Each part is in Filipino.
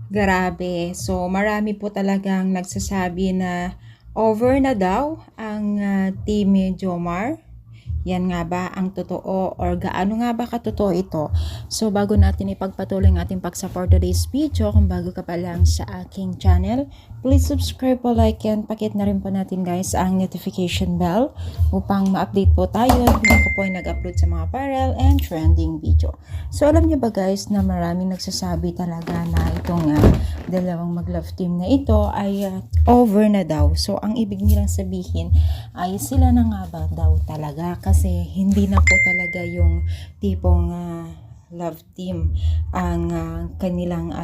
Grabe. So, marami po talagang nagsasabi na over na daw ang Team Jomar. Yan nga ba ang totoo or gaano nga ba katotoo ito? So bago natin ipagpatuloy ang ating pag-support today's video, kung bago ka pa lang sa aking channel, please subscribe po, like and pakit na rin po natin guys ang notification bell upang ma-update po tayo kung ako po ay nag-upload sa mga viral and trending video. So alam niyo ba guys na maraming nagsasabi talaga na itong dalawang mag-love team na ito ay over na daw. So ang ibig nilang sabihin ay sila na nga ba daw talaga kasi hindi na po talaga yung tipong love team ang kanilang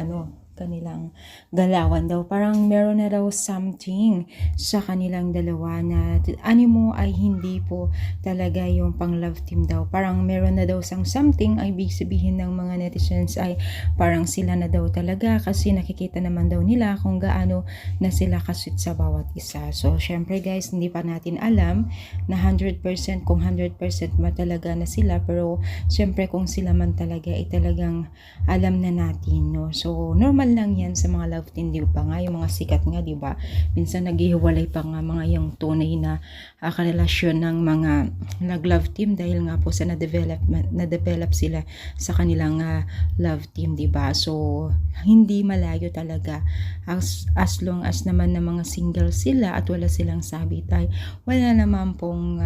galawan daw. Parang meron na daw something sa kanilang dalawa na animo ay hindi po talaga yung pang love team daw. Parang meron na daw something ay ibig sabihin ng mga netizens ay parang sila na daw talaga kasi nakikita naman daw nila kung gaano na sila kasweet sa bawat isa. So syempre guys, hindi pa natin alam na 100% kung 100% ba talaga na sila, pero syempre kung sila man talaga ay talagang alam na natin, no? So normal lang yan sa mga love team, di ba nga? Yung mga sikat nga, di ba? Minsan naghihiwalay pa nga mga yung tunay na karelasyon ng mga nag-love team dahil nga po sa na-develop sila sa kanilang love team, di ba? So hindi malayo talaga as long as naman na mga single sila at wala silang sabitay, wala naman pong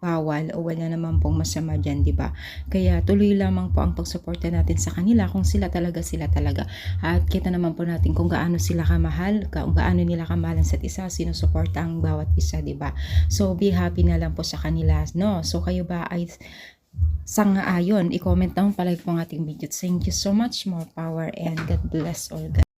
bawal o wala naman pong masama dyan, di ba? Kaya tuloy lamang po ang pagsuporta natin sa kanila kung sila talaga. At kita naman po natin kung gaano sila kamahal, kung gaano nila kamahalan sa isa, sinusuporta ang bawat isa, di ba? So be happy na lang po sa kanila, no? So kayo ba ay sang-ayon? I-comment down, palike po ang ating video. Thank you so much, more power and God bless all guys.